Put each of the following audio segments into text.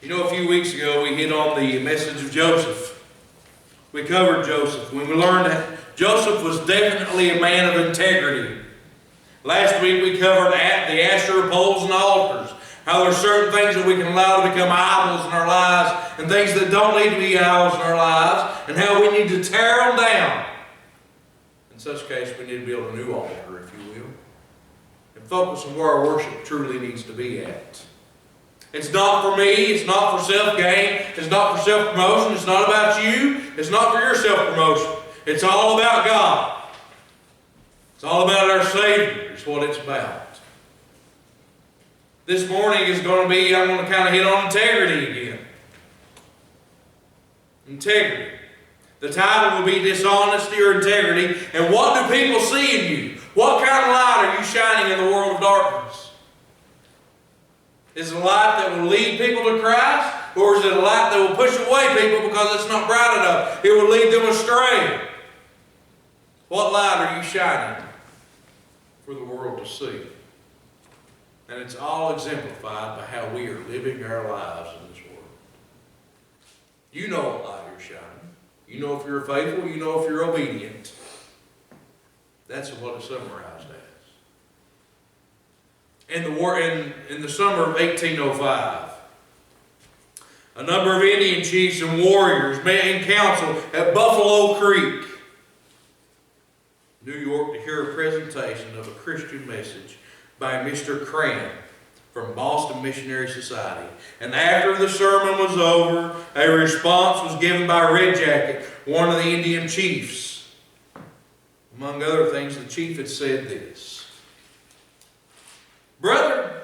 You know, a few weeks ago we hit on the message of Joseph. We covered Joseph when we learned that Joseph was definitely a man of integrity. Last week we covered the Asherah poles and altars. How there are certain things that we can allow to become idols in our lives and things that don't need to be idols in our lives, and how we need to tear them down. In such case, we need to build a new altar, if you will, and focus on where our worship truly needs to be at. It's not for me, it's not for self-gain, it's not for self-promotion, it's not about you, it's not for your self-promotion. It's all about God. It's all about our Savior, is what it's about. This morning is going to be, I'm going to kind of hit on integrity again. Integrity. The title will be Dishonesty or Integrity. And what do people see in you? What kind of light are you shining in the world of darkness? Is it a light that will lead people to Christ? Or is it a light that will push away people because it's not bright enough? It will lead them astray. What light are you shining for the world to see? And it's all exemplified by how we are living our lives in this world. You know what light you're shining. You know if you're faithful. You know if you're obedient. That's what it's summarized as. In the summer of 1805, a number of Indian chiefs and warriors met in council at Buffalo Creek, New York, to hear a presentation of a Christian message by Mr. Cran from Boston Missionary Society. And after the sermon was over, a response was given by Red Jacket, one of the Indian chiefs. Among other things, the chief had said this: "Brother,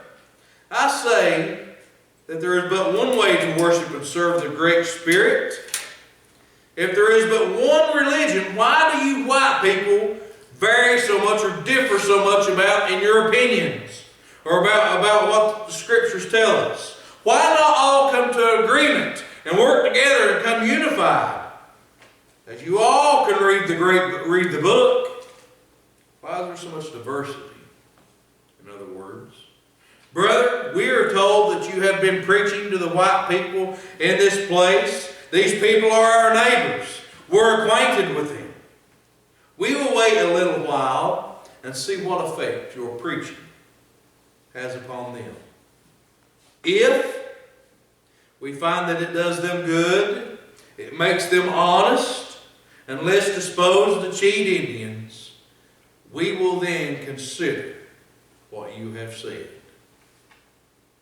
I say that there is but one way to worship and serve the Great Spirit. If there is but one religion, why do you white people vary so much or differ so much about in your opinions or about what the Scriptures tell us? Why not all come to agreement and work together and come unified? As you all can read the book, why is there so much diversity? In other words, brother, we are told that you have been preaching to the white people in this place. These people are our neighbors. We're acquainted with them. We will wait a little while and see what effect your preaching has upon them. If we find that it does them good, it makes them honest and less disposed to cheat Indians, we will then consider what you have said."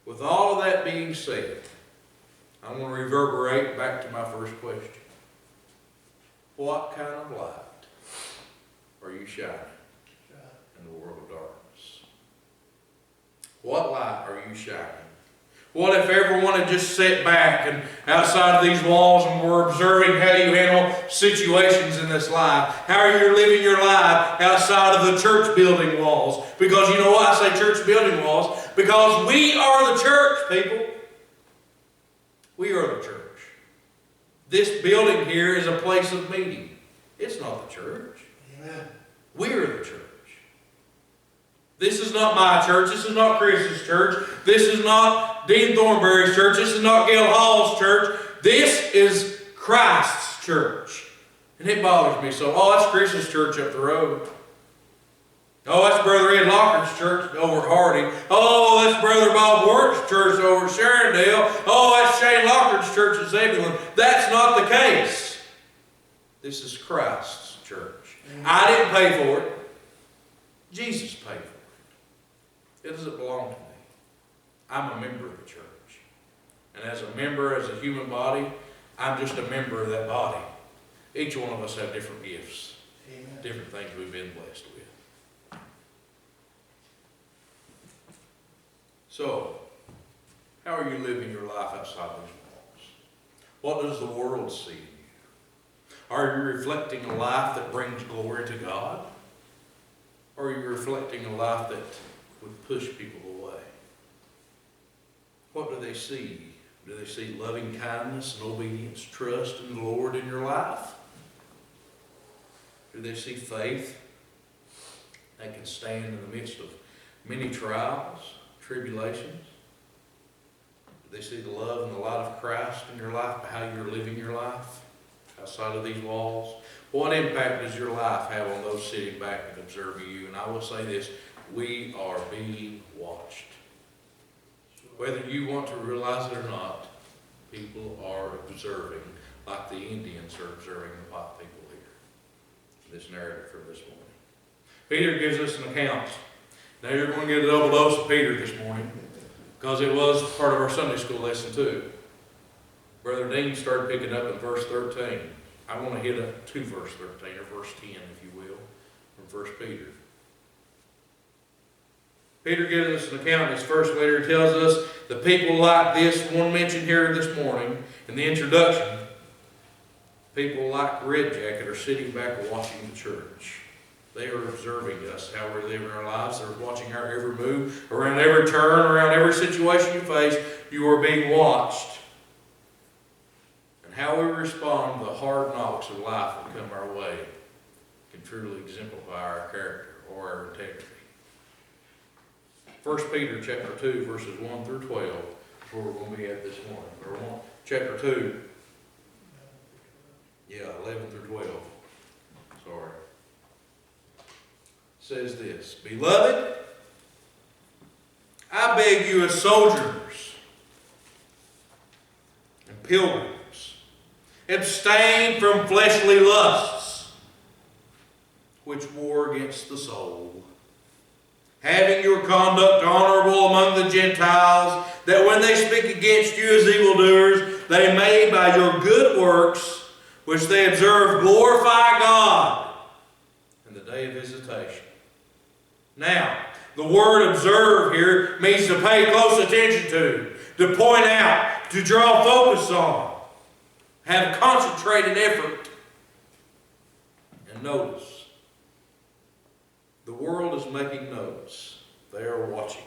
With all of that being said, I'm going to reverberate back to my first question. What kind of light are you shining in the world of darkness? What light are you shining? What if everyone had just sat back and outside of these walls and were observing how you handle situations in this life? How are you living your life outside of the church building walls? Because you know why I say church building walls? Because we are the church, people. We are the church. This building here is a place of meeting. It's not the church. Amen. We are the church. This is not my church. This is not Chris's church. This is not Dean Thornberry's church. This is not Gail Hall's church. This is Christ's church. And it bothers me so. Oh, that's Chris's church up the road. Oh, that's Brother Ed Locker's church over at Hardy. Oh, that's Brother Bob Warren's church over at Sharondale. Oh, that's Shane Locker's church at Zebulon. That's not the case. This is Christ's church. I didn't pay for it. Jesus paid for it. It doesn't belong to me. I'm a member of the church. And as a member, as a human body, I'm just a member of that body. Each one of us have different gifts. Amen. Different things we've been blessed with. So, how are you living your life outside these walls? What does the world see in you? Are you reflecting a life that brings glory to God? Or are you reflecting a life that would push people away? What do they see? Do they see loving kindness and obedience, trust in the Lord in your life? Do they see faith that can stand in the midst of many trials, tribulations? They see the love and the light of Christ in your life by how you're living your life outside of these walls. What impact does your life have on those sitting back and observing you? And I will say this, we are being watched. Whether you want to realize it or not, people are observing, like the Indians are observing the white people here. This narrative from this morning. Peter gives us an account. Now you're going to get a double dose of Peter this morning, because it was part of our Sunday school lesson too. Brother Dean started picking up in verse 13. I want to hit up to verse 13, or verse 10, if you will, from 1 Peter. Peter gives us an account in his first letter. He tells us the people like this, one mentioned here this morning in the introduction, people like Red Jacket are sitting back watching the church. They are observing us, how we're living our lives. They're watching our every move, around every turn, around every situation you face. You are being watched. And how we respond to the hard knocks of life that come our way can truly exemplify our character or our integrity. 1 Peter chapter 2, verses 1 through 12 is where we're going to be at this morning. Or chapter 2, 11 through 12. Sorry. Says this, Beloved, I beg you as sojourners and pilgrims, abstain from fleshly lusts, which war against the soul, having your conduct honorable among the Gentiles, that when they speak against you as evildoers, they may by your good works, which they observe, glorify God in the day of visitation. Now, the word observe here means to pay close attention to point out, to draw focus on, have concentrated effort. And notice, the world is making notes. They are watching.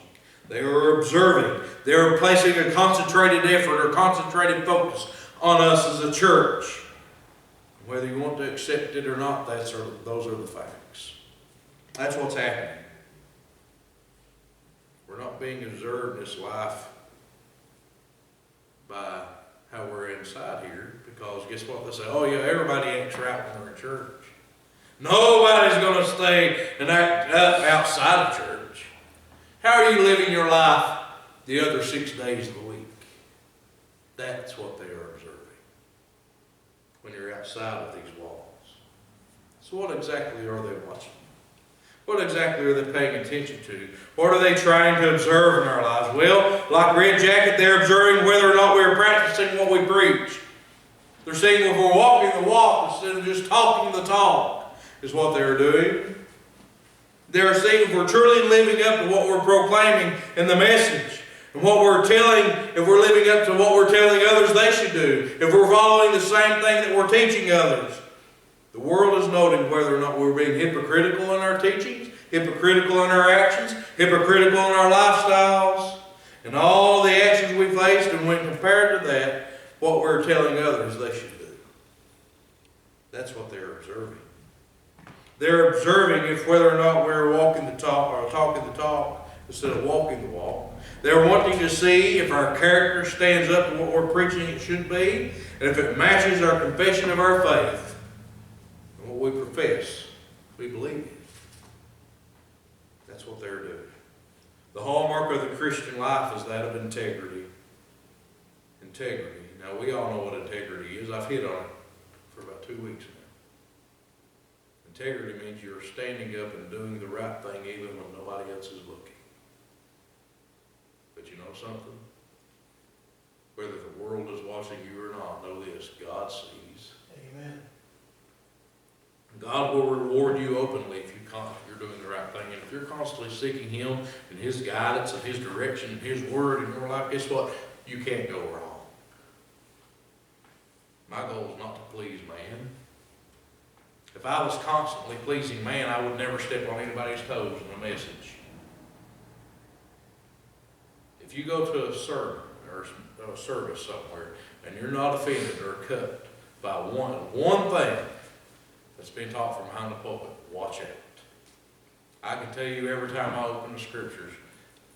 They are observing. They are placing a concentrated effort or concentrated focus on us as a church. Whether you want to accept it or not, those are the facts. That's what's happening. We're not being observed in this life by how we're inside here, because guess what? They say, oh yeah, everybody acts right when they're in church. Nobody's going to stay and act up outside of church. How are you living your life the other 6 days of the week? That's what they are observing when you're outside of these walls. So what exactly are they watching? What exactly are they paying attention to? What are they trying to observe in our lives? Well, like Red Jacket, they're observing whether or not we're practicing what we preach. They're seeing if we're walking the walk instead of just talking the talk, is what they're doing. They're seeing if we're truly living up to what we're proclaiming in the message. And what we're telling, if we're living up to what we're telling others they should do. If we're following the same thing that we're teaching others. The world is noting whether or not we're being hypocritical in our teachings, hypocritical in our actions, hypocritical in our lifestyles, and all the actions we faced, and when compared to that, what we're telling others they should do. That's what they're observing. They're observing if whether or not we're walking the talk or talking the talk instead of walking the walk. They're wanting to see if our character stands up to what we're preaching it should be, and if it matches our confession of our faith. What we profess, we believe in. That's what they're doing. The hallmark of the Christian life is that of integrity. Integrity. Now, we all know what integrity is. I've hit on it for about 2 weeks now. Integrity means you're standing up and doing the right thing even when nobody else is looking. But you know something? Whether the world is watching you or not, know this, God sees. Amen. God will reward you openly if you're doing the right thing. And if you're constantly seeking Him and His guidance and His direction and His Word in your life, guess what? You can't go wrong. My goal is not to please man. If I was constantly pleasing man, I would never step on anybody's toes in a message. If you go to a sermon or a service somewhere and you're not offended or cut by one thing that's been taught from behind the pulpit, watch out. I can tell you every time I open the Scriptures,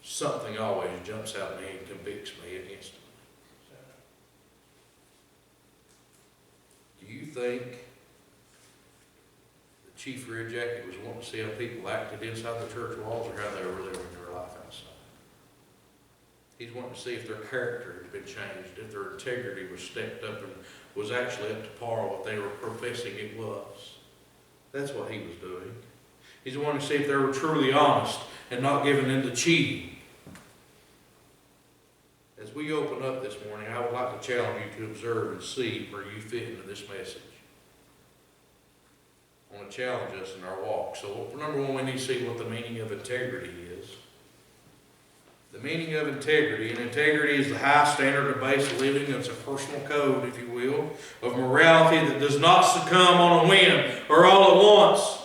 something always jumps out at me and convicts me instantly. think the Chief Red Jacket was wanting to see how people acted inside the church walls or how they were living their life outside? He's wanting to see if their character had been changed, if their integrity was stepped up and was actually up to par what they were professing it was. That's what he was doing. He's wanting to see if they were truly honest and not giving in to cheating. As we open up this morning, I would like to challenge you to observe and see where you fit into this message. I want to challenge us in our walk. So, number one, we need to see what the meaning of integrity is. The meaning of integrity, and integrity is the high standard of base living. It's a personal code, if you will, of morality that does not succumb on a whim or all at once.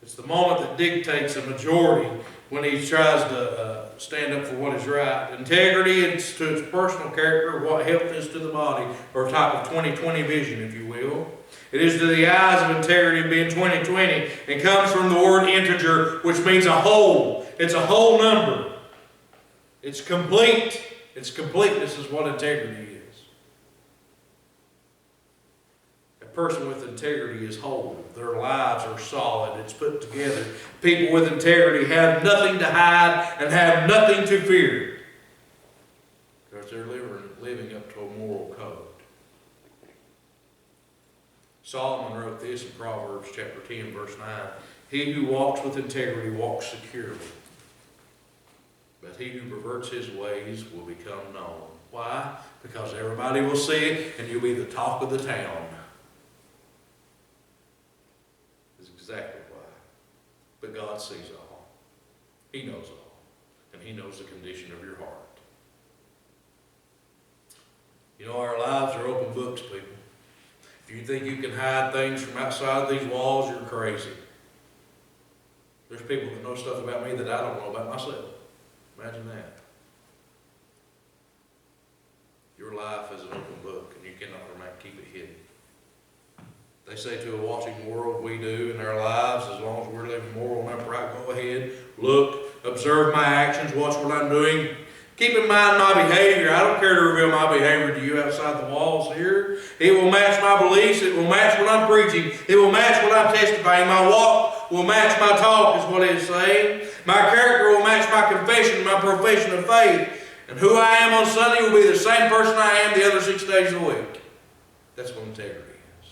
It's the moment that dictates a majority when he tries to stand up for what is right. Integrity is to its personal character what health is to the body, or a type of 20/20 vision, if you will. It is to the eyes of integrity being 20/20, and comes from the word integer, which means a whole. It's a whole number. It's complete. Its completeness is what integrity is. A person with integrity is whole. Their lives are solid. It's put together. People with integrity have nothing to hide and have nothing to fear, because they're living up to a moral code. Solomon wrote this in Proverbs chapter 10, verse 9. He who walks with integrity walks securely, but he who perverts his ways will become known. Why? Because everybody will see it, and you'll be the talk of the town. That's exactly why. But God sees all. He knows all. And He knows the condition of your heart. You know, our lives are open books, people. If you think you can hide things from outside these walls, you're crazy. There's people that know stuff about me that I don't know about myself. Imagine that. Your life is an open book, and you cannot keep it hidden. They say to a watching world, we do in our lives, as long as we're living moral and upright, go ahead, look, observe my actions, watch what I'm doing. Keep in mind my behavior. I don't care to reveal my behavior to you outside the walls here. It will match my beliefs. It will match what I'm preaching. It will match what I'm testifying. My walk will match my talk, is what it is saying. My character will match my confession, my profession of faith. And who I am on Sunday will be the same person I am the other 6 days of the week. That's what integrity is.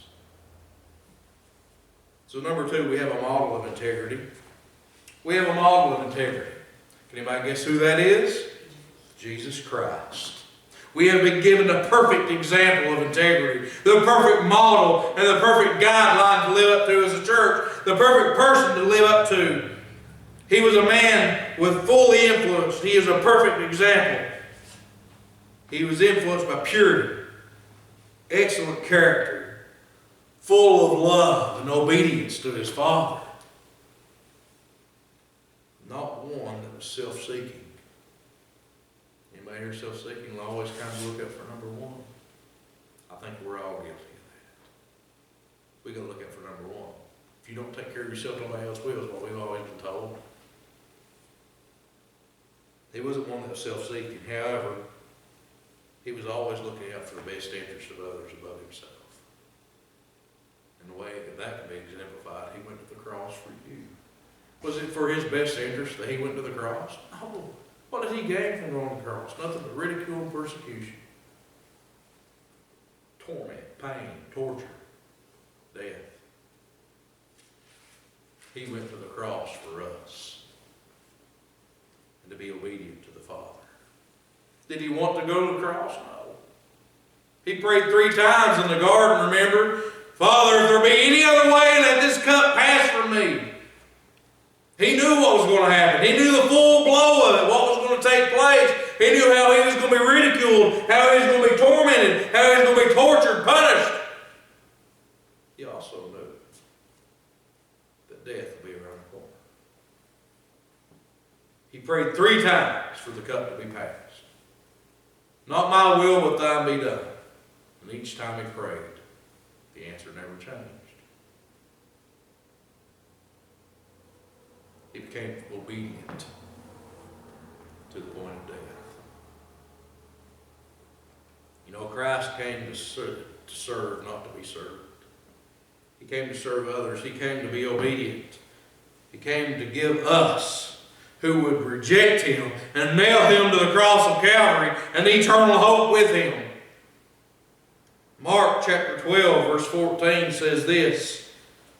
So number two, we have a model of integrity. We have a model of integrity. Can anybody guess who that is? Jesus Christ. We have been given a perfect example of integrity, the perfect model and the perfect guideline to live up to as a church, the perfect person to live up to. He was a man with full influence. He is a perfect example. He was influenced by purity, excellent character, full of love and obedience to his Father. Not one that was self-seeking. Anybody here self-seeking will always kind of look up for number one? I think we're all guilty of that. We've got to look out for number one. If you don't take care of yourself, nobody else will, is what we've always been told. He wasn't one that was self-seeking. However, he was always looking out for the best interest of others above himself. And the way that can be exemplified, he went to the cross for you. Was it for his best interest that he went to the cross? No. What did he gain from going to the cross? Nothing but ridicule and persecution. Torment, pain, torture, death. He went to the cross for us and to be obedient to the Father. Did he want to go to the cross? No. He prayed 3 times in the garden, remember? Father, if there be any other way, let this cup pass from me. He knew what was going to happen. He knew the full blow of it, what was going to take place. He knew how he was going to be ridiculed, how he was going to be tormented, how he was going to be tortured, punished. He also knew that death would be around the corner. He prayed 3 times for the cup to be passed. Not my will, but thine be done. And each time he prayed, the answer never changed. He became obedient to the point of death. You know, Christ came to serve, not to be served. He came to serve others. He came to be obedient. He came to give us, who would reject him and nail him to the cross of Calvary, an eternal hope with him. Mark chapter 12, verse 14 says this: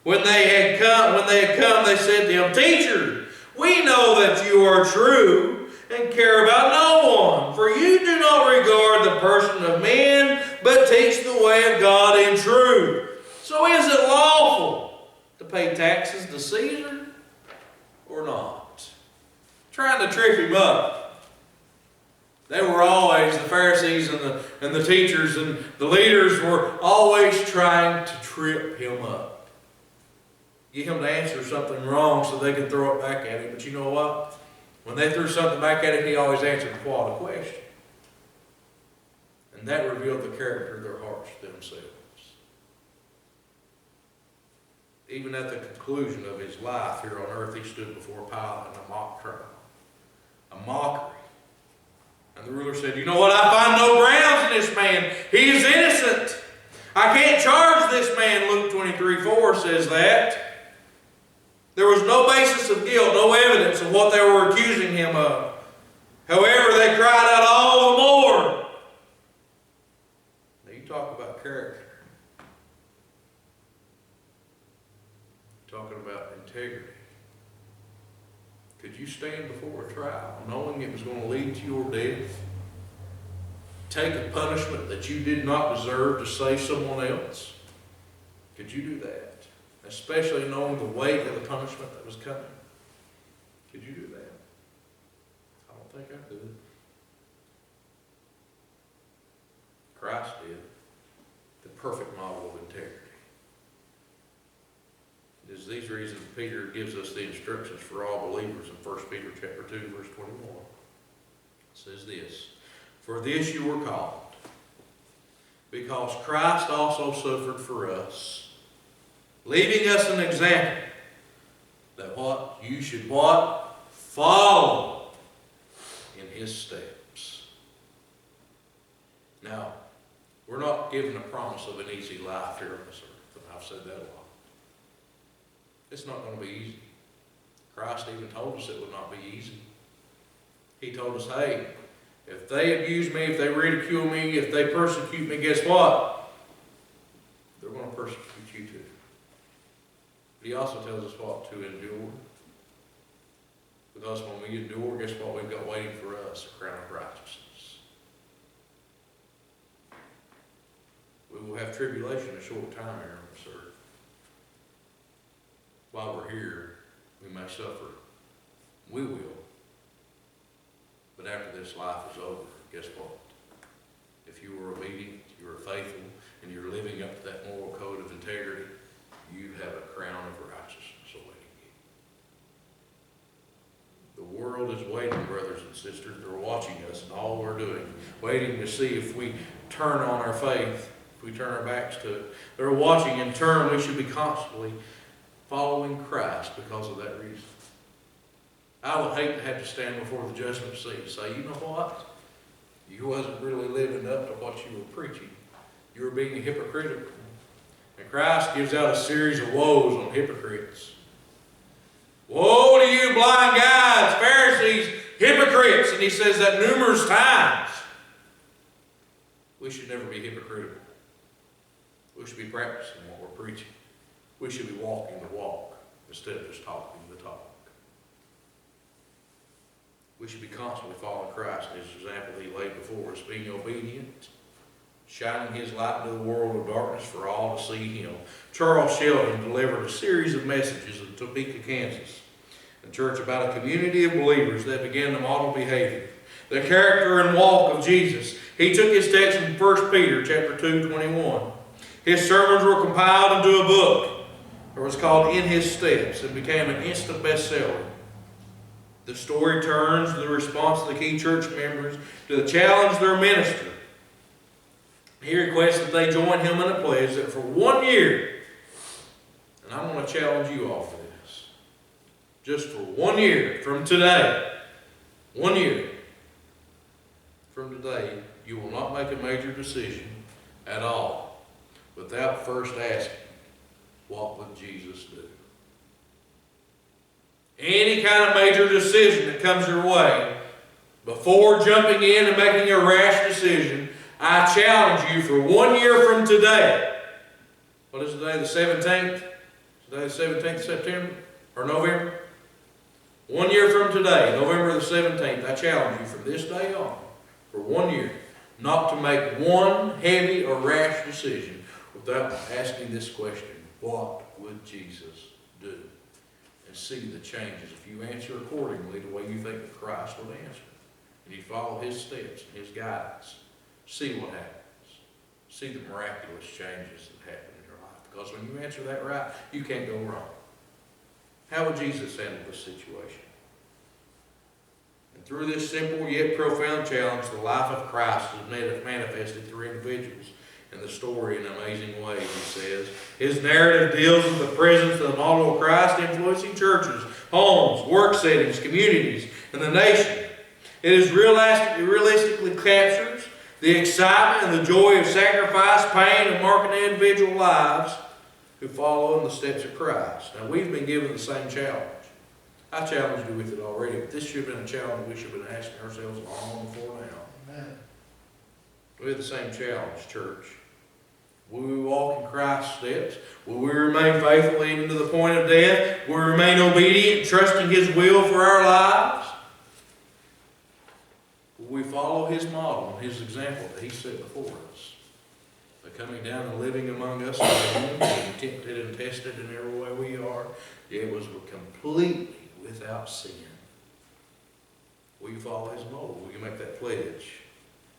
When they had come, they said to him, Teacher, we know that you are true and care about no one, for you do not regard the person of men, but teach the way of God in truth. So is it lawful to pay taxes to Caesar or not? Trying to trip him up. They were always, the Pharisees and the teachers and the leaders were always trying to trip him up. Get him to answer something wrong so they could throw it back at him. But you know what? When they threw something back at him, he always answered the quality question. And that revealed the character of their hearts themselves. Even at the conclusion of his life here on earth, he stood before Pilate in a mock trial. A mockery. And the ruler said, You know what? I find no grounds in this man. He is innocent. I can't charge this man. Luke 23:4 says that. There was no basis of guilt, no evidence of what they were accusing him of. However, they cried out all the more. Now you talk about character. Talking about integrity. Could you stand before a trial knowing it was going to lead to your death? Take a punishment that you did not deserve to save someone else? Could you do that? Especially knowing the weight of the punishment that was coming. Could you do that? I don't think I could. Christ did. The perfect model of integrity. It is these reasons Peter gives us the instructions for all believers in 1 Peter chapter 2, verse 21. It says this: For this you were called, because Christ also suffered for us, leaving us an example that what you should what? Follow in his steps. Now, we're not given a promise of an easy life here on this earth, and I've said that a lot. It's not going to be easy. Christ even told us it would not be easy. He told us, hey, if they abuse me, if they ridicule me, if they persecute me, guess what? They're going to persecute you too. But he also tells us what? To endure. Because when we endure, guess what we've got waiting for us? A crown of righteousness. We will have tribulation a short time here on this earth. While we're here, we may suffer. We will. But after this life is over, guess what? If you were obedient, you were faithful, and you're living up to that moral code of integrity, you have a crown of righteousness awaiting you. The world is waiting, brothers and sisters. They're watching us and all we're doing, waiting to see if we turn on our faith, if we turn our backs to it. They're watching. In turn, we should be constantly following Christ because of that reason. I would hate to have to stand before the judgment seat and say, you know what? You wasn't really living up to what you were preaching. You were being hypocritical. And Christ gives out a series of woes on hypocrites. Woe to you, blind guides, Pharisees, hypocrites. And he says that numerous times. We should never be hypocritical. We should be practicing what we're preaching. We should be walking the walk instead of just talking the talk. We should be constantly following Christ and his example he laid before us, being obedient, shining his light into the world of darkness for all to see him. Charles Sheldon delivered a series of messages in Topeka, Kansas, a church about a community of believers that began to model behavior, the character and walk of Jesus. He took his text from 1 Peter chapter 2:21. His sermons were compiled into a book. It was called In His Steps and became an instant bestseller. The story turns to the response of the key church members to the challenge of their minister. He requests that they join him in a pledge that for 1 year, and I'm going to challenge you all for this, just for 1 year from today, 1 year from today, you will not make a major decision at all without first asking, what would Jesus do? Any kind of major decision that comes your way, before jumping in and making a rash decision, I challenge you for 1 year from today. What is today, the 17th? Today the 17th of September? Or November? 1 year from today, November the 17th, I challenge you from this day on, for 1 year, not to make one heavy or rash decision without asking this question: what would Jesus do? And see the changes. If you answer accordingly the way you think that Christ would answer, and you follow His steps and His guidance, see what happens. See the miraculous changes that happen in your life. Because when you answer that right, you can't go wrong. How would Jesus handle this situation? And through this simple yet profound challenge, the life of Christ is manifested through individuals in the story in amazing ways, he says. His narrative deals with the presence of the model of Christ influencing churches, homes, work settings, communities, and the nation. It is realistically captures the excitement and the joy of sacrifice, pain, and marking individual lives who follow in the steps of Christ. Now, we've been given the same challenge. I challenged you with it already, but this should have been a challenge we should have been asking ourselves long before now. Amen. We have the same challenge, church. Will we walk in Christ's steps? Will we remain faithful even to the point of death? Will we remain obedient, trusting His will for our lives? Will we follow His model and His example that He set before us? By coming down and living among us, being tempted and tested in every way we are, it was completely without sin. Will you follow His model? Will you make that pledge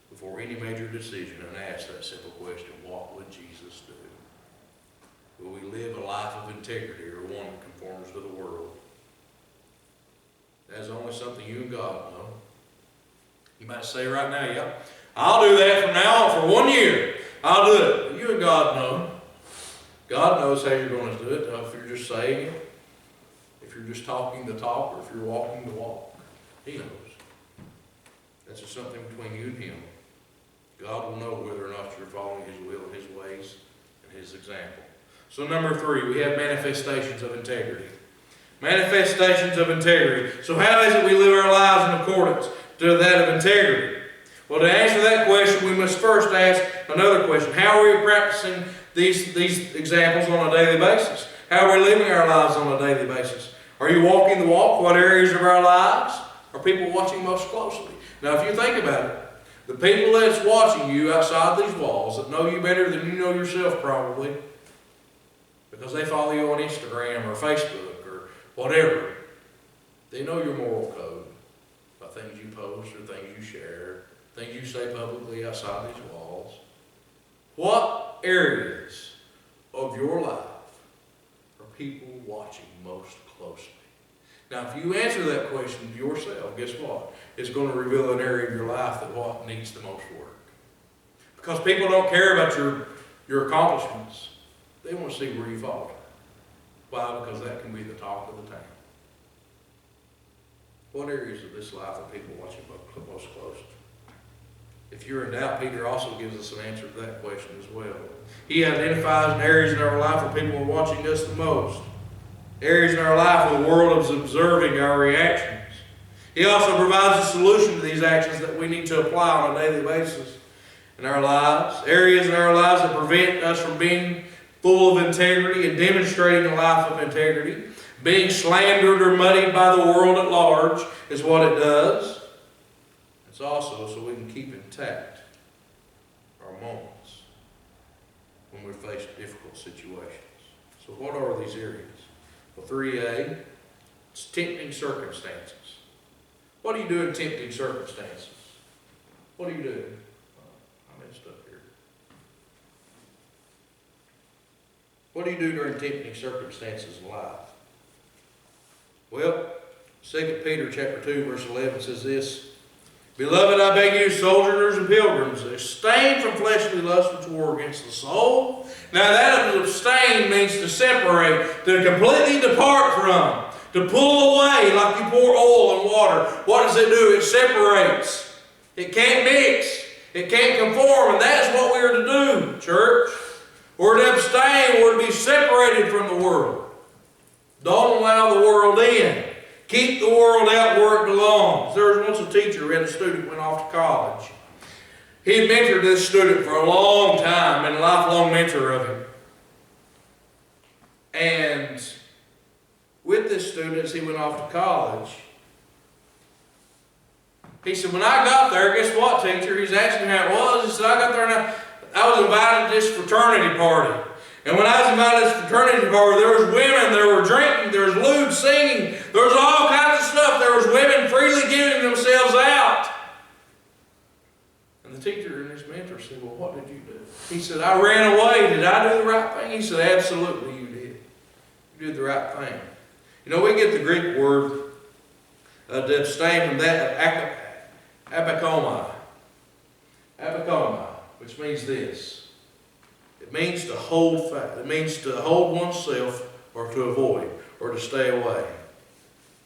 before any major decision and ask that simple question: what would Jesus do? Will we live a life of integrity or one that conforms to the world? That's only something you and God know. You might say right now, yeah, I'll do that from now on for 1 year. I'll do it. But you and God know. God knows how you're going to do it. If you're just saying it, if you're just talking the talk, or if you're walking the walk. He knows. That's just something between you and Him. God will know whether or not you're following His will, His ways, and His example. So number 3, we have manifestations of integrity. Manifestations of integrity. So how is it we live our lives in accordance to that of integrity? Well, to answer that question, we must first ask another question. How are we practicing these examples on a daily basis? How are we living our lives on a daily basis? Are you walking the walk? What areas of our lives are people watching most closely? Now, if you think about it, the people that's watching you outside these walls, that know you better than you know yourself probably, because they follow you on Instagram or Facebook or whatever, they know your moral code by things you post or things you share, things you say publicly outside these walls. What areas of your life are people watching most closely? Now, if you answer that question to yourself, guess what? It's going to reveal an area of your life that what needs the most work. Because people don't care about your accomplishments. They want to see where you falter. Why? Because that can be the talk of the town. What areas of this life are people watching most closely? If you're in doubt, Peter also gives us an answer to that question as well. He identifies areas in our life where people are watching us the most. Areas in our life where the world is observing our reactions. He also provides a solution to these actions that we need to apply on a daily basis in our lives. Areas in our lives that prevent us from being full of integrity and demonstrating a life of integrity. Being slandered or muddied by the world at large is what it does. It's also so we can keep intact our moments when we face difficult situations. So what are these areas? Well, 3A, it's tempting circumstances. What do you do in tempting circumstances? What do you do? I messed up here. What do you do during tempting circumstances in life? Well, 2 Peter chapter 2, verse 11 says this: Beloved, I beg you, sojourners and pilgrims, abstain from fleshly lusts which war against the soul. Now that of abstain means to separate, to completely depart from, to pull away like you pour oil in water. What does it do? It separates. It can't mix. It can't conform. And that's what we are to do, church. We're to abstain saying we're to be separated from the world. Don't allow the world in. Keep the world out where it belongs. There was once a teacher who had a student who went off to college. He had mentored this student for a long time, and a lifelong mentor of him. And with this student, as he went off to college, he said, when I got there, guess what, teacher? He's asking how it was. He said, I got there and I was invited to this fraternity party. And when I was invited to this fraternity party, there was women, there were drinking, there was lewd singing, there was all kinds of stuff. There was women freely giving themselves out. And the teacher and his mentor said, well, what did you do? He said, I ran away. Did I do the right thing? He said, absolutely you did. You did the right thing. You know, we get the Greek word to abstain from that, apokoma. Apokoma, which means this. It means to hold fast. It means to hold oneself or to avoid or to stay away.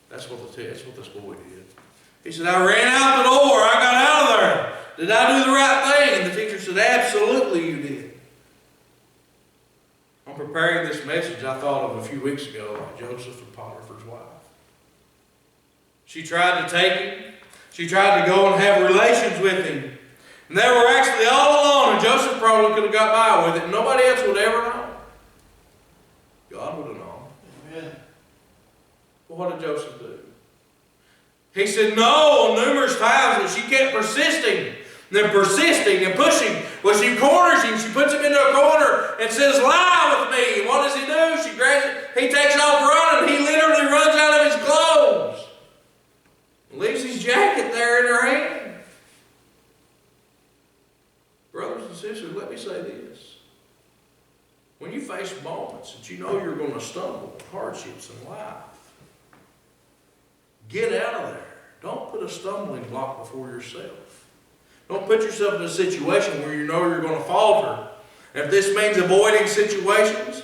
That's what this boy did. He said, I ran out the door. I got out of there. Did I do the right thing? And the teacher said, absolutely you did. On preparing this message, I thought of a few weeks ago, Joseph and Potiphar's wife. She tried to take him. She tried to go and have relations with him. And they were actually all alone, and Joseph probably could have got by with it, and nobody else would ever know. God would have known. Amen. But what did Joseph do? He said no numerous times, and she kept persisting and pushing. Well, she corners him. She puts him into a corner and says, lie with me. And what does he do? She grabs it. He takes off running. He literally runs out of his clothes. Leaves his jacket there in her hand. Brothers and sisters, let me say this. When you face moments that you know you're going to stumble, hardships in life, get out of there. Don't put a stumbling block before yourself. Don't put yourself in a situation where you know you're going to falter. And if this means avoiding situations,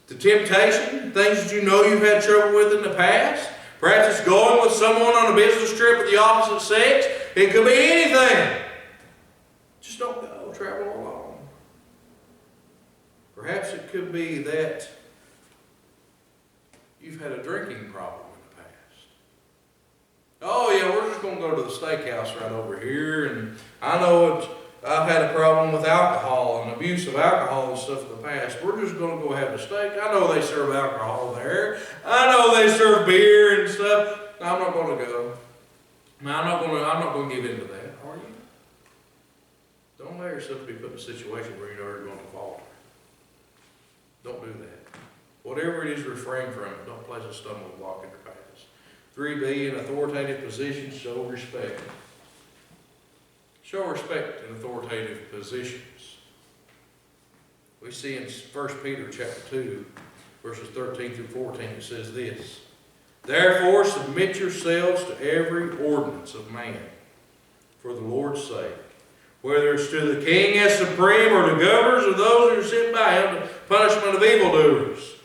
the temptation, things that you know you've had trouble with in the past, perhaps it's going with someone on a business trip with the opposite sex, it could be anything. Just don't go. Travel alone. Perhaps it could be that you've had a drinking problem in the past. Oh yeah, we're just going to go to the steakhouse right over here, and I know I've had a problem with alcohol and abuse of alcohol and stuff in the past. We're just going to go have a steak. I know they serve alcohol there. I know they serve beer and stuff. I'm not going to go. I'm not going to give in to that. Are you? Don't allow yourself to be put in a situation where you know you're going to falter. Don't do that. Whatever it is, refrain from it. Don't place a stumbling block in your path. 3B, in authoritative positions, show respect. Show respect in authoritative positions. We see in 1 Peter chapter 2, verses 13 through 14, it says this. Therefore, submit yourselves to every ordinance of man, for the Lord's sake, whether it's to the king as supreme or to governors or those who are sent by him to punishment of evildoers,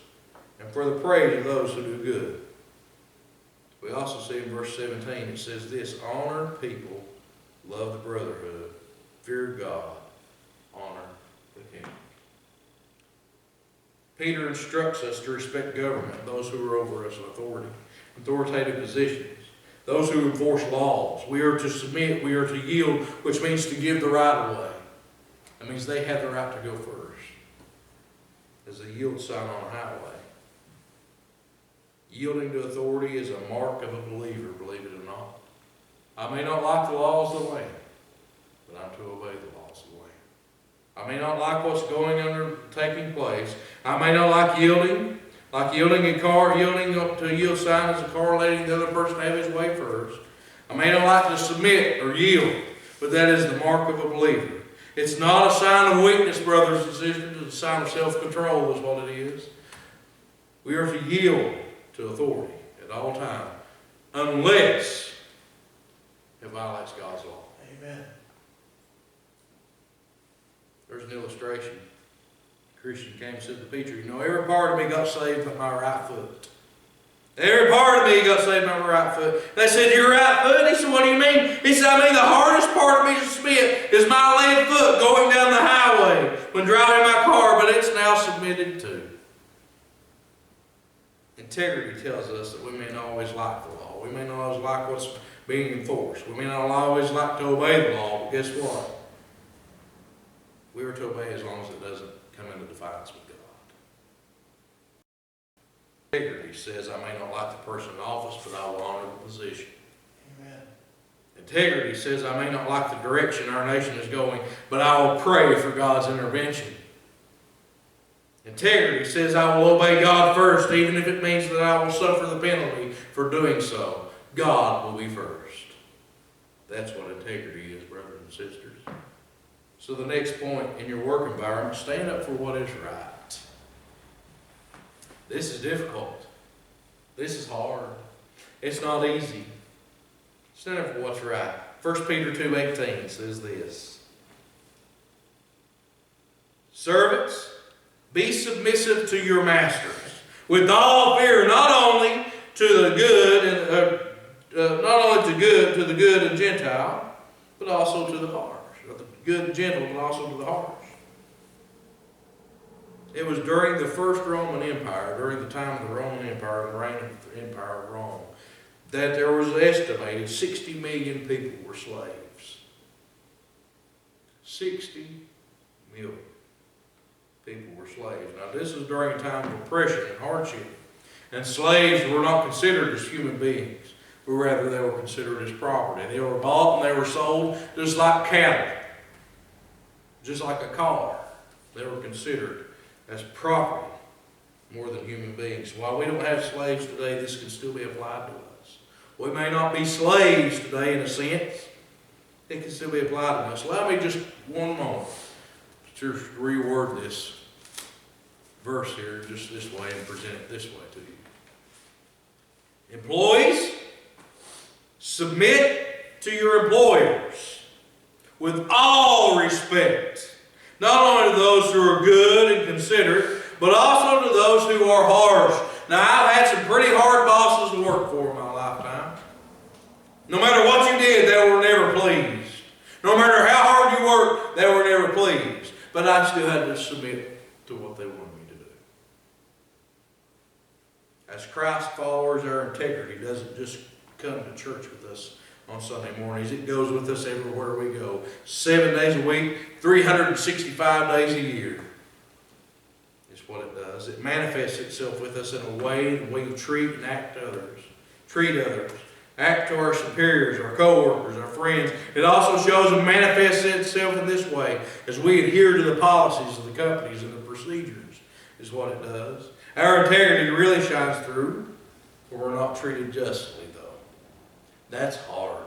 and for the praise of those who do good. We also see in verse 17, it says this, honor people, love the brotherhood, fear God, honor the king. Peter instructs us to respect government, those who are over us in authority, authoritative positions. Those who enforce laws. We are to submit, we are to yield, which means to give the right of way. That means they have the right to go first. As a yield sign on a highway. Yielding to authority is a mark of a believer, believe it or not. I may not like the laws of the land, but I'm to obey the laws of the land. I may not like what's taking place. I may not like yielding. Like yielding up to a yield sign as a car letting the other person have his way first. I may not like to submit or yield, but that is the mark of a believer. It's not a sign of weakness, brothers and sisters. It's a sign of self-control is what it is. We are to yield to authority at all times, unless it violates God's law. Amen. There's an illustration. Christian came and said to Peter, you know, every part of me got saved but my right foot. Every part of me got saved on my right foot. They said, your right foot? He said, what do you mean? He said, I mean the hardest part of me to submit is my left foot going down the highway when driving my car, but it's now submitted to. Integrity tells us that we may not always like the law. We may not always like what's being enforced. We may not always like to obey the law, but guess what? We are to obey as long as it doesn't come into defiance with God. Integrity says, I may not like the person in office, but I will honor the position. Amen. Integrity says, I may not like the direction our nation is going, but I will pray for God's intervention. Integrity says, I will obey God first, even if it means that I will suffer the penalty for doing so. God will be first. That's what integrity is, brothers and sisters. So the next point in your work environment, stand up for what is right. This is difficult. This is hard. It's not easy. Stand up for what's right. 1 Peter 2:18 says this. Servants, be submissive to your masters with all fear, not only to the good and Gentile, but also to the harsh. Or the good and gentle, but also to the harsh. It was during the first Roman Empire, during the time of the Roman Empire, the reign of the Empire of Rome, that there was estimated 60 million people were slaves. 60 million people were slaves. Now this was during a time of oppression and hardship. And slaves were not considered as human beings, but rather they were considered as property. They were bought and they were sold just like cattle, just like a car. They were considered as property more than human beings. While we don't have slaves today, this can still be applied to us. We may not be slaves today in a sense. It can still be applied to us. Allow me just one moment to reword this verse here just this way and present it this way to you. Employees, submit to your employers with all respect. Not only to those who are good and considerate, but also to those who are harsh. Now, I've had some pretty hard bosses to work for in my lifetime. No matter what you did, they were never pleased. No matter how hard you worked, they were never pleased. But I still had to submit to what they wanted me to do. As Christ followers, our integrity doesn't just come to church with us on Sunday mornings. It goes with us everywhere we go. 7 days a week, 365 days a year is what it does. It manifests itself with us in a way that we treat and act to others. Treat others. Act to our superiors, our co-workers, our friends. It also shows and manifests itself in this way as we adhere to the policies of the companies and the procedures is what it does. Our integrity really shines through when we're not treated justly. That's hard.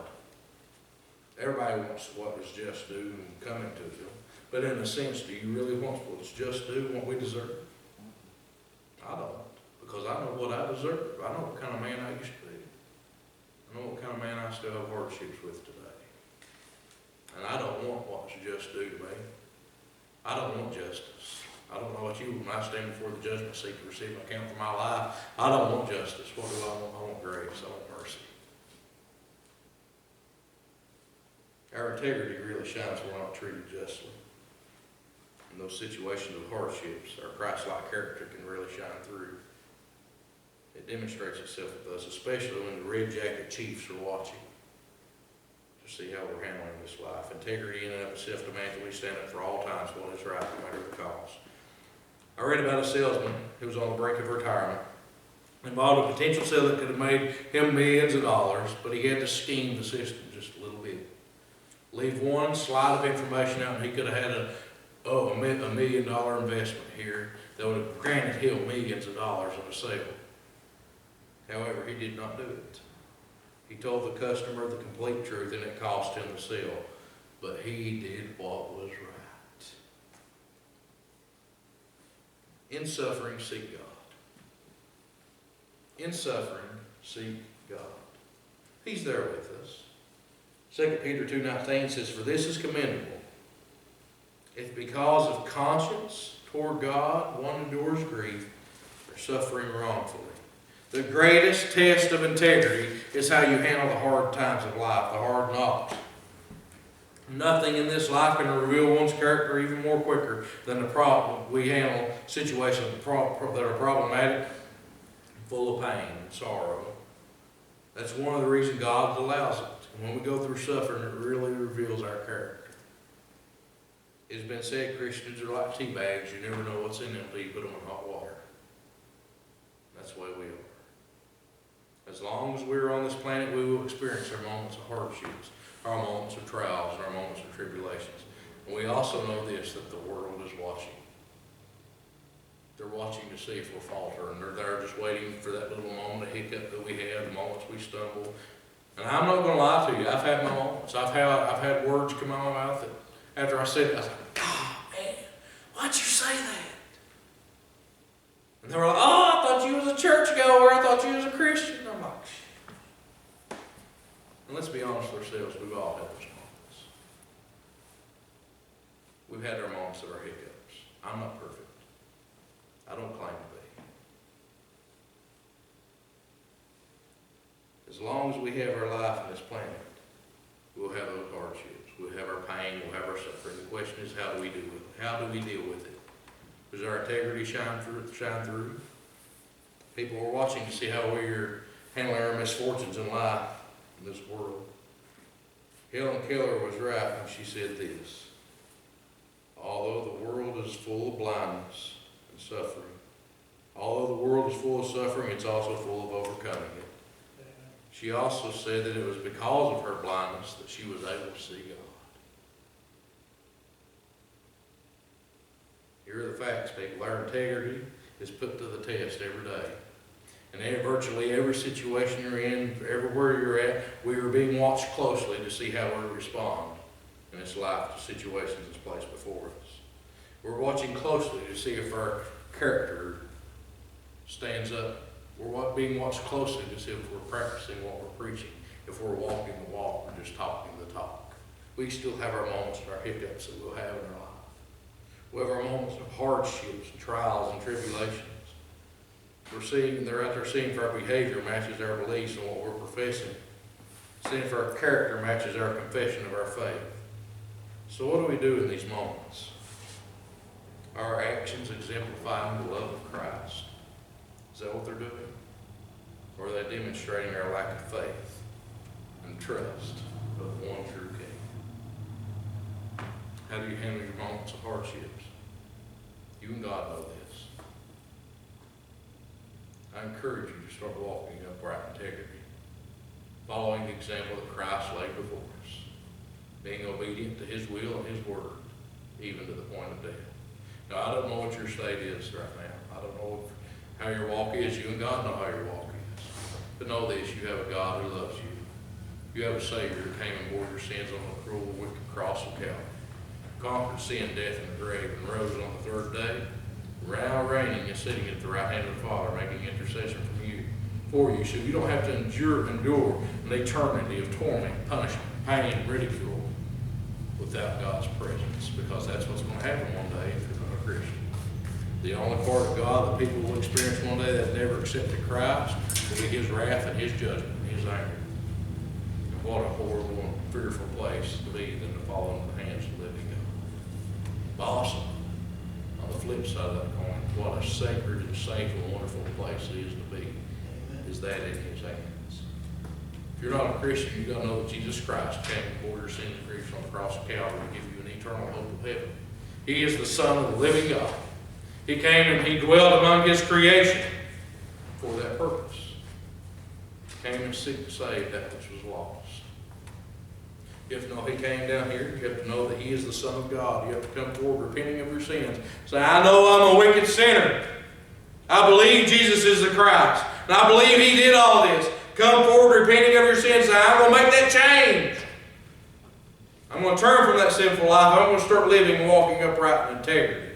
Everybody wants what is just due and coming to them. But in a sense, do you really want what's just due and what we deserve? I don't. Because I know what I deserve. I know what kind of man I used to be. I know what kind of man I still have hardships with today. And I don't want what's just due to me. I don't want justice. I don't know what you, when I stand before the judgment seat to receive an account for my life, I don't want justice. What do I want? I want grace. I want mercy. Our integrity really shines when we're not treated justly. In those situations of hardships, our Christ-like character can really shine through. It demonstrates itself with us, especially when the red jacket chiefs are watching to see how we're handling this life. Integrity in and of itself demands that we stand up for all times what is right, no matter the cost. I read about a salesman who was on the brink of retirement, involved a potential sale that could have made him millions of dollars, but he had to scheme the system just a little bit. Leave one slide of information out and he could have had a $1 million investment here that would have granted him millions of dollars on a sale. However, he did not do it. He told the customer the complete truth and it cost him the sale. But he did what was right. In suffering, seek God. In suffering, seek God. He's there with us. 2 Peter 2:19 says, for this is commendable, if because of conscience toward God one endures grief or suffering wrongfully. The greatest test of integrity is how you handle the hard times of life, the hard knocks. Nothing in this life can reveal one's character even more quicker than the problem. We handle situations that are problematic, full of pain and sorrow. That's one of the reasons God allows it. And when we go through suffering, it really reveals our character. It's been said Christians are like tea bags. You never know what's in them until you put them in hot water. That's the way we are. As long as we're on this planet, we will experience our moments of hardships, our moments of trials, and our moments of tribulations. And we also know this, that the world is watching. They're watching to see if we'll falter, and they're there just waiting for that little moment of hiccup that we have, the moments we stumble. And I'm not going to lie to you. I've had my moments. I've had words come out of my mouth that after I said it, I was like, God, man, why'd you say that? And they were like, oh, I thought you was a churchgoer. I thought you was a Christian. And I'm like, shit. And let's be honest with ourselves. We've all had those moments. We've had our moments that are hiccups. I'm not perfect. I don't claim to be. As long as we have our life on this planet, we'll have those hardships. We'll have our pain. We'll have our suffering. The question is, how do we deal with it? How do we deal with it? Does our integrity shine through? People are watching to see how we're handling our misfortunes in life, in this world. Helen Keller was right when she said this. Although the world is full of blindness and suffering, although the world is full of suffering, it's also full of overcoming it. She also said that it was because of her blindness that she was able to see God. Here are the facts, people. Our integrity is put to the test every day. And in virtually every situation you're in, everywhere you're at, we are being watched closely to see how we respond in this life to situations that's placed before us. We're watching closely to see if our character stands up. We're being watched closely to see if we're practicing what we're preaching, if we're walking the walk or just talking the talk. We still have our moments and our hiccups that we'll have in our life. We have our moments of hardships and trials and tribulations. They're out there seeing if our behavior matches our beliefs and what we're professing. Seeing if our character matches our confession of our faith. So what do we do in these moments? Are our actions exemplifying the love of Christ? Is that what they're doing? Or are they demonstrating our lack of faith and trust of one true King? How do you handle your moments of hardships? You and God know this. I encourage you to start walking in upright integrity, following the example that Christ laid before us, being obedient to His will and His word, even to the point of death. Now, I don't know what your state is right now. I don't know how your walk is. You and God know how your walk is. But know this, you have a God who loves you. You have a Savior who came and bore your sins on the cruel, wicked cross of Calvary, conquered sin, death, and the grave, and rose on the third day, now reigning and sitting at the right hand of the Father, making intercession for you, so you don't have to endure an eternity of torment, punishment, pain, and ridicule without God's presence, because that's what's going to happen one day if you're not a Christian. The only part of God that people will experience one day that never accepted Christ will be His wrath and His judgment, His anger. And what a horrible and fearful place to be than to fall into the hands of the living God. But awesome. On the flip side of that coin, what a sacred and safe and wonderful place it is to be. Is that in His hands. If you're not a Christian, you've got to know that Jesus Christ came and bore your sins and griefs on the cross of Calvary to give you an eternal hope of heaven. He is the Son of the living God. He came and He dwelled among His creation for that purpose. He came and seek to save that which was lost. You have to know He came down here. You have to know that He is the Son of God. You have to come forward repenting of your sins. Say, I know I'm a wicked sinner. I believe Jesus is the Christ. And I believe He did all this. Come forward repenting of your sins. Say, I'm going to make that change. I'm going to turn from that sinful life. I'm going to start living and walking upright in integrity.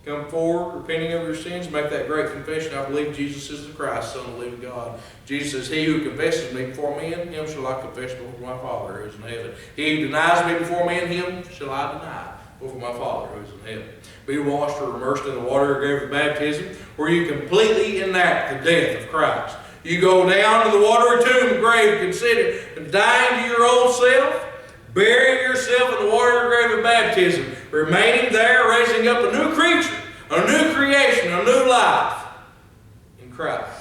Come forward, repenting of your sins, make that great confession. I believe Jesus is the Christ, Son of the living God. Jesus says, He who confesses me before men, him shall I confess before my Father who is in heaven. He who denies me before men, him shall I deny before my Father who is in heaven. Be washed or immersed in the water or grave of baptism, where you completely enact the death of Christ. You go down to the watery tomb, grave, consider dying to your old self, burying yourself in the water or grave of baptism, remaining there, raising up a new creature, a new creation, a new life in Christ.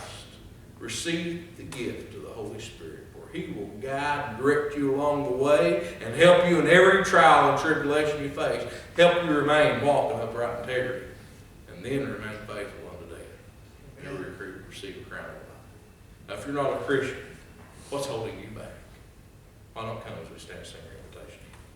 Receive the gift of the Holy Spirit, for He will guide and direct you along the way and help you in every trial and tribulation you face. Help you remain walking upright integrity, and then remain faithful unto death. And receive a crown of life. Now, if you're not a Christian, what's holding you back? Why not come as we stand and sing?